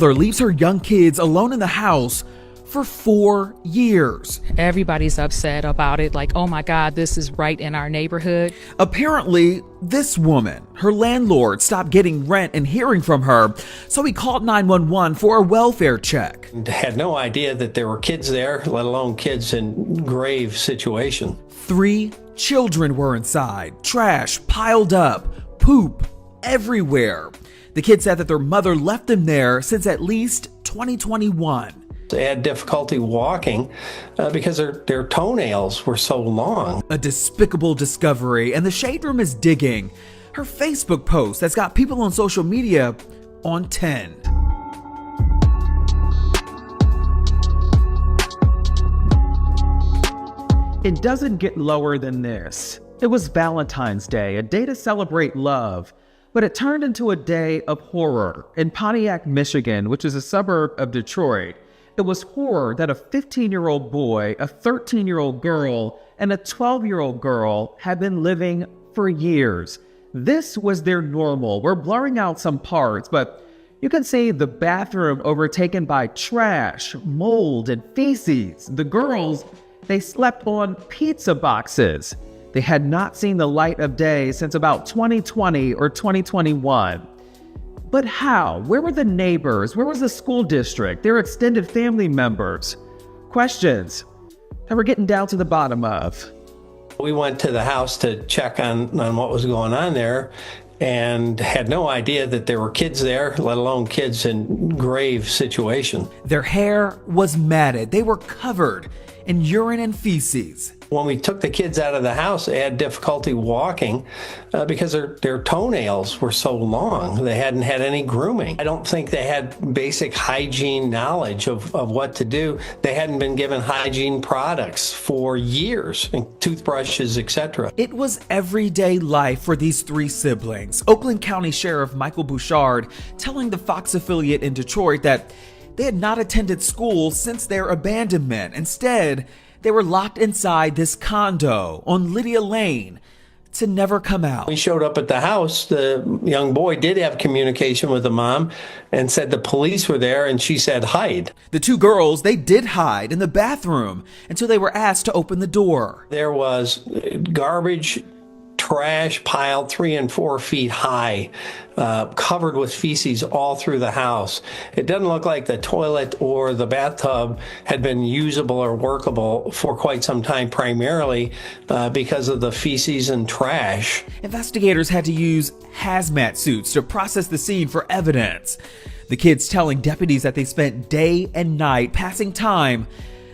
mother leaves her young kids alone in the house for 4 years. Everybody's upset about it, like, oh my God, this is right in our neighborhood. Apparently, this woman, her landlord, stopped getting rent and hearing from her, so he called 911 for a welfare check. Had no idea that there were kids there, let alone kids in grave situation. 3 children were inside, trash piled up, poop everywhere. The kids said that their mother left them there since at least 2021. They had difficulty walking because their toenails were so long. A despicable discovery, and the Shade Room is digging. Her Facebook post that's got people on social media on 10. It doesn't get lower than this. It was Valentine's Day, a day to celebrate love, but it turned into a day of horror in Pontiac, Michigan, which is a suburb of Detroit. It was horror that a 15-year-old boy, a 13-year-old girl, and a 12-year-old girl had been living for years. This was their normal. We're blurring out some parts, but you can see the bathroom overtaken by trash, mold, and feces. The girls, they slept on pizza boxes. They had not seen the light of day since about 2020 or 2021. But how? Where were the neighbors? Where was the school district? Their extended family members? Questions that we're getting down to the bottom of. We went to the house to check on what was going on there and had no idea that there were kids there, let alone kids in grave situation. Their hair was matted. They were covered in urine and feces. When we took the kids out of the house, they had difficulty walking because their toenails were so long. They hadn't had any grooming. I don't think they had basic hygiene knowledge of what to do. They hadn't been given hygiene products for years, toothbrushes, etc. It was everyday life for these 3 siblings. Oakland County Sheriff Michael Bouchard telling the Fox affiliate in Detroit that they had not attended school since their abandonment. Instead, they were locked inside this condo on Lydia Lane to never come out. We showed up at the house. The young boy did have communication with the mom and said the police were there, and she said hide. The 2 girls, they did hide in the bathroom until they were asked to open the door. There was garbage, trash piled 3 and 4 feet high, covered with feces all through the house. It doesn't look like the toilet or the bathtub had been usable or workable for quite some time, primarily because of the feces and trash. Investigators had to use hazmat suits to process the scene for evidence. The kids telling deputies that they spent day and night passing time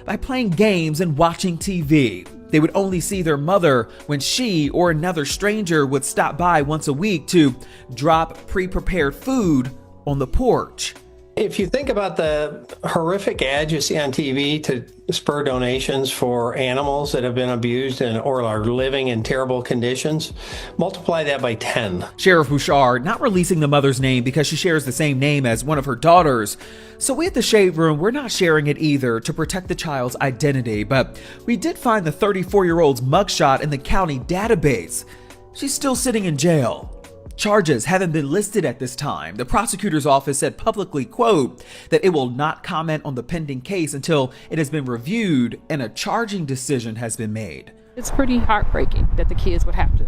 by playing games and watching TV. They would only see their mother when she or another stranger would stop by once a week to drop pre-prepared food on the porch. If you think about the horrific ads you see on TV to spur donations for animals that have been abused or are living in terrible conditions, multiply that by 10. Sheriff Bouchard not releasing the mother's name because she shares the same name as one of her daughters. So we at the Shade Room, we're not sharing it either to protect the child's identity, but we did find the 34-year-old's mugshot in the county database. She's still sitting in jail. Charges haven't been listed at this time. The prosecutor's office said publicly, quote, that it will not comment on the pending case until it has been reviewed and a charging decision has been made. It's pretty heartbreaking that the kids would have to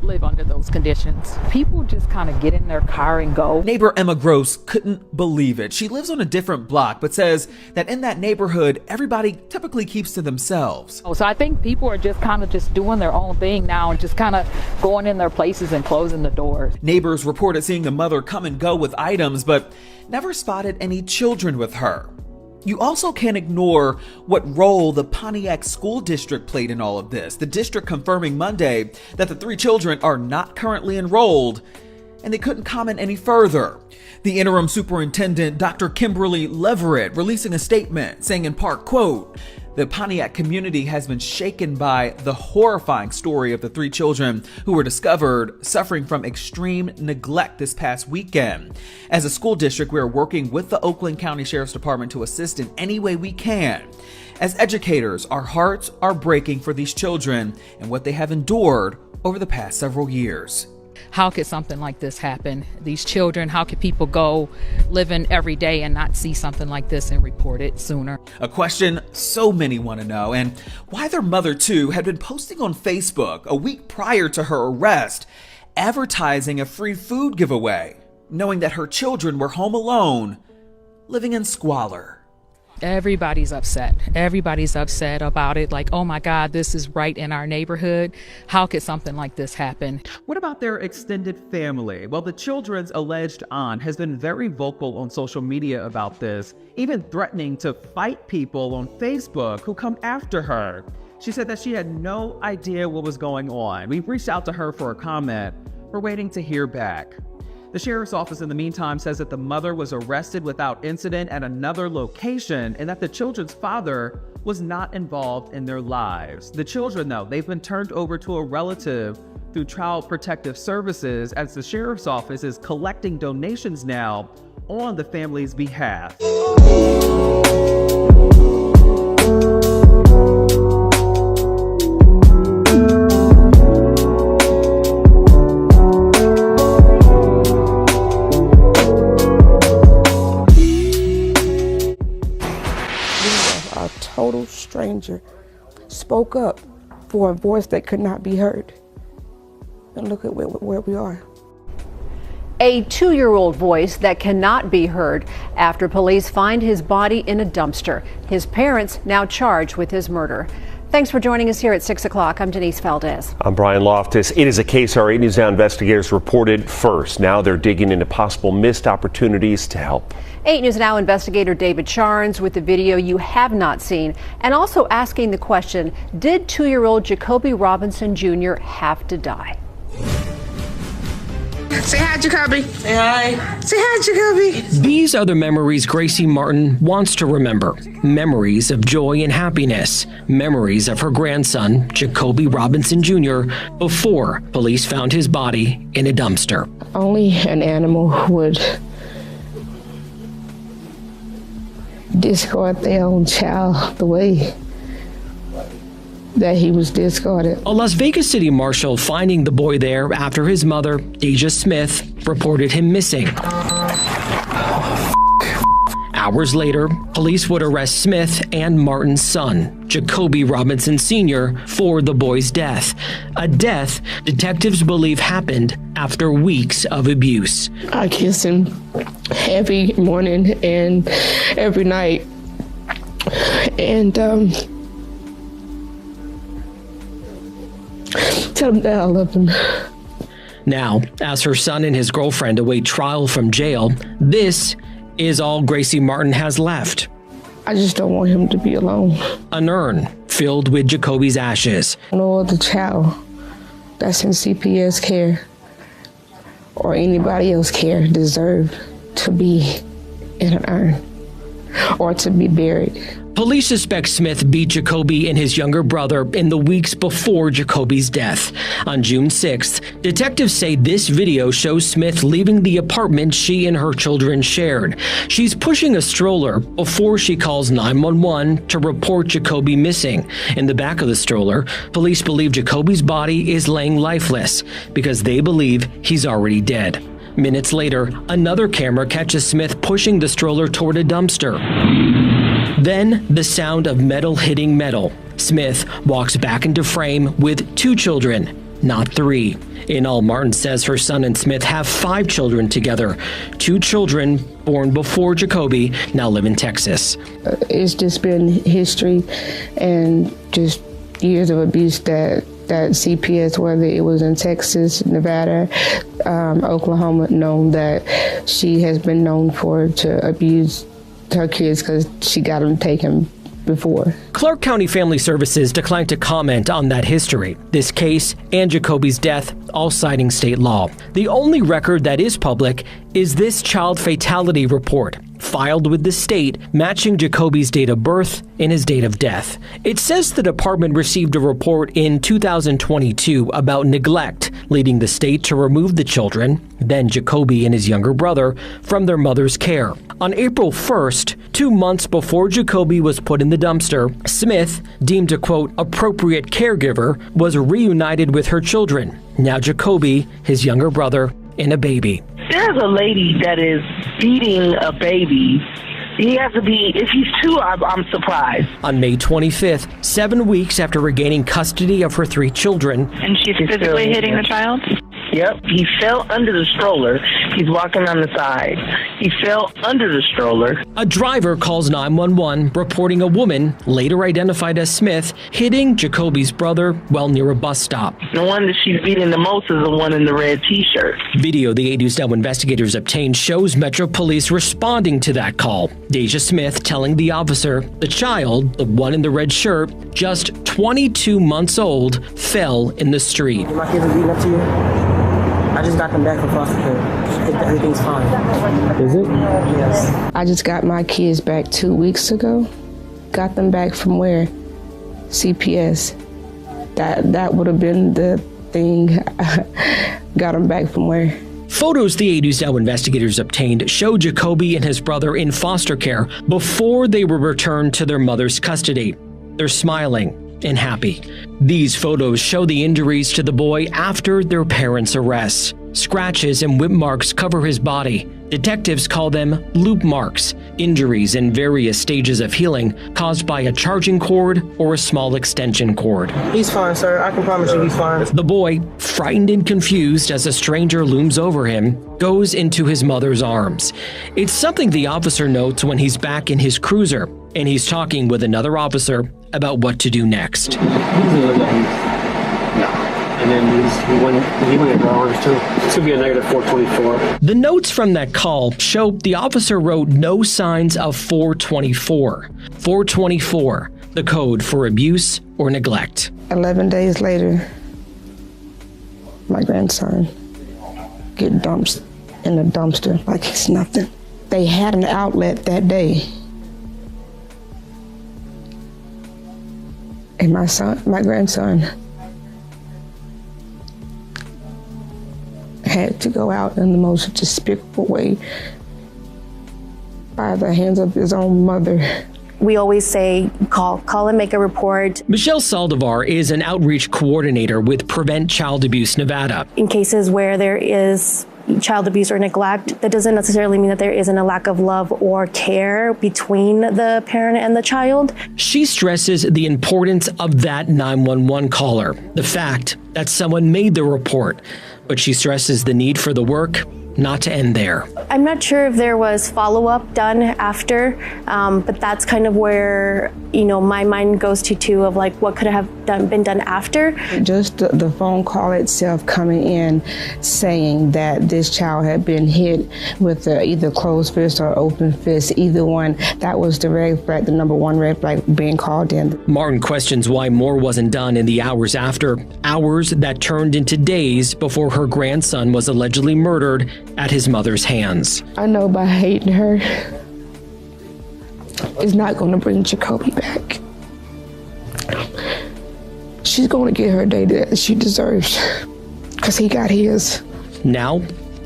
live under those conditions. People just kind of get in their car and go. Neighbor Emma Gross couldn't believe it. She lives on a different block, but says that in that neighborhood, everybody typically keeps to themselves. So I think people are just kind of just doing their own thing now and just kind of going in their places and closing the doors. Neighbors reported seeing the mother come and go with items, but never spotted any children with her. You also can't ignore what role the Pontiac School District played in all of this. The district confirming Monday that the 3 children are not currently enrolled, and they couldn't comment any further. The interim superintendent, Dr. Kimberly Leverett, releasing a statement saying in part, quote, the Pontiac community has been shaken by the horrifying story of the 3 children who were discovered suffering from extreme neglect this past weekend. As a school district, we are working with the Oakland County Sheriff's Department to assist in any way we can. As educators, our hearts are breaking for these children and what they have endured over the past several years. How could something like this happen? These children, how could people go living every day and not see something like this and report it sooner? A question so many want to know, and why their mother, too, had been posting on Facebook a week prior to her arrest, advertising a free food giveaway, knowing that her children were home alone, living in squalor. Everybody's upset. Everybody's upset about it. Like, oh my God, this is right in our neighborhood. How could something like this happen? What about their extended family? Well, the children's alleged aunt has been very vocal on social media about this, even threatening to fight people on Facebook who come after her. She said that she had no idea what was going on. We reached out to her for a comment. We're waiting to hear back. The sheriff's office in the meantime says that the mother was arrested without incident at another location and that the children's father was not involved in their lives. The children, though, they've been turned over to a relative through Child Protective Services as the sheriff's office is collecting donations now on the family's behalf. Total stranger spoke up for a voice that could not be heard. And look at where we are. A 2-year-old voice that cannot be heard after police find his body in a dumpster. His parents now charged with his murder. Thanks for joining us here at 6 o'clock. I'm Denise Valdez. I'm Brian Loftus. It is a case our 8 News Now investigators reported first. Now they're digging into possible missed opportunities to help. 8 News Now investigator David Charnes with the video you have not seen, and also asking the question, did 2-year-old Jacoby Robinson Jr. have to die? Say hi, Jacoby. Say hi. Say hi, Jacoby. These are the memories Gracie Martin wants to remember. Memories of joy and happiness. Memories of her grandson, Jacoby Robinson Jr., before police found his body in a dumpster. Only an animal would discard their own child the way that he was discarded. A Las Vegas City Marshal finding the boy there after his mother, Deja Smith, reported him missing. Hours later, police would arrest Smith and Martin's son, Jacoby Robinson Sr., for the boy's death. A death detectives believe happened after weeks of abuse. I kiss him every morning and every night. And tell him that I love him. Now, as her son and his girlfriend await trial from jail, this is all Gracie Martin has left. I just don't want him to be alone. An urn filled with Jacoby's ashes. No other child that's in CPS care or anybody else care deserve to be in an urn or to be buried. Police suspect Smith beat Jacoby and his younger brother in the weeks before Jacoby's death. On June 6th, detectives say this video shows Smith leaving the apartment she and her children shared. She's pushing a stroller before she calls 911 to report Jacoby missing. In the back of the stroller, police believe Jacoby's body is laying lifeless because they believe he's already dead. Minutes later, another camera catches Smith pushing the stroller toward a dumpster. Then, the sound of metal hitting metal. Smith walks back into frame with 2 children, not 3. In all, Martin says her son and Smith have 5 children together. 2 children born before Jacoby now live in Texas. It's just been history and just years of abuse that CPS, whether it was in Texas, Nevada, Oklahoma, known that she has been known for to abuse her kids because she got them taken before. Clark County Family Services declined to comment on that history. This case and Jacoby's death, all citing state law. The only record that is public is this child fatality report. filed with the state, matching Jacoby's date of birth and his date of death. It says the department received a report in 2022 about neglect, leading the state to remove the children, then Jacoby and his younger brother, from their mother's care. On April 1st, 2 months before Jacoby was put in the dumpster, Smith, deemed a quote appropriate caregiver, was reunited with her children. Now Jacoby, his younger brother, and a baby. There's a lady that is feeding a baby. He has to be, if he's 2, I'm surprised. On May 25th, 7 weeks after regaining custody of her 3 children. And she's physically hitting the child? Yep, he fell under the stroller. He's walking on the side. He fell under the stroller. A driver calls 911, reporting a woman, later identified as Smith, hitting Jacoby's brother while near a bus stop. The one that she's beating the most is the one in the red t-shirt. Video the 8 News Now investigators obtained shows Metro Police responding to that call. Deja Smith telling the officer the child, the one in the red shirt, just 22 months old, fell in the street. My kids are beating up to you? I just got them back from foster care. Everything's fine. Is it? Yes. I just got my kids back 2 weeks ago. Got them back from where? CPS. That would have been the thing. Got them back from where? Photos the 8 News Now investigators obtained show Jacoby and his brother in foster care before they were returned to their mother's custody. They're smiling and happy. These photos show the injuries to the boy after their parents' arrests. Scratches and whip marks cover his body. Detectives call them loop marks, injuries in various stages of healing caused by a charging cord or a small extension cord. He's fine, sir. I can promise you he's fine. The boy, frightened and confused as a stranger looms over him, goes into his mother's arms. It's something the officer notes when he's back in his cruiser, and he's talking with another officer about what to do next. And then he went at hours too. It's gonna be a negative 424. The notes from that call show the officer wrote no signs of 424. 424, the code for abuse or neglect. 11 days later, my grandson get dumped in a dumpster like it's nothing. They had an outlet that day. And my grandson, had to go out in the most despicable way by the hands of his own mother. We always say, call and make a report. Michelle Saldivar is an outreach coordinator with Prevent Child Abuse Nevada. In cases where there is child abuse or neglect, that doesn't necessarily mean that there isn't a lack of love or care between the parent and the child. She stresses the importance of that 911 caller, the fact that someone made the report, but she stresses the need for the work not to end there. I'm not sure if there was follow-up done after, but that's kind of where, my mind goes to too, of like what could have been done after. Just the phone call itself coming in saying that this child had been hit with either closed fist or open fist, either one, that was the red flag, the number one red flag being called in. Martin questions why more wasn't done in the hours after, hours that turned into days before her grandson was allegedly murdered at his mother's hands. I know by hating her is not going to bring Jacoby back. She's going to get her day that she deserves because he got his. Now,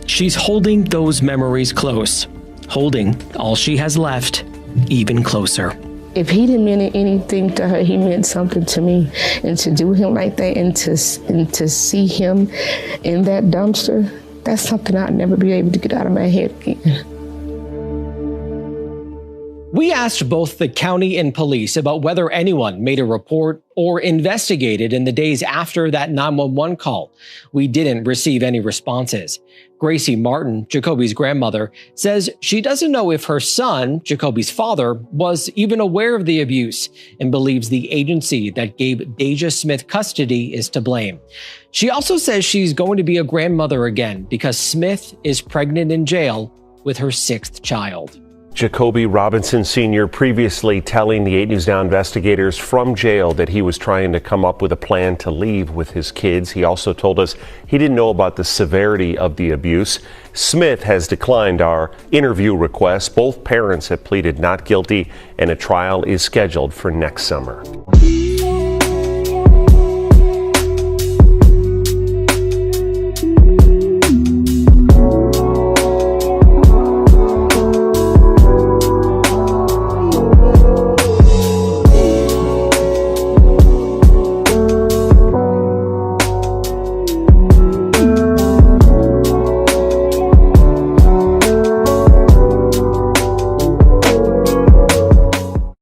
she's holding those memories close, holding all she has left even closer. If he didn't mean anything to her, he meant something to me. And to do him like that and to see him in that dumpster, that's something I'd never be able to get out of my head again. We asked both the county and police about whether anyone made a report or investigated in the days after that 911 call. We didn't receive any responses. Gracie Martin, Jacoby's grandmother, says she doesn't know if her son, Jacoby's father, was even aware of the abuse and believes the agency that gave Deja Smith custody is to blame. She also says she's going to be a grandmother again because Smith is pregnant in jail with her 6th child. Jacoby Robinson Sr. previously telling the 8 News Now investigators from jail that he was trying to come up with a plan to leave with his kids. He also told us he didn't know about the severity of the abuse. Smith has declined our interview request. Both parents have pleaded not guilty, and a trial is scheduled for next summer.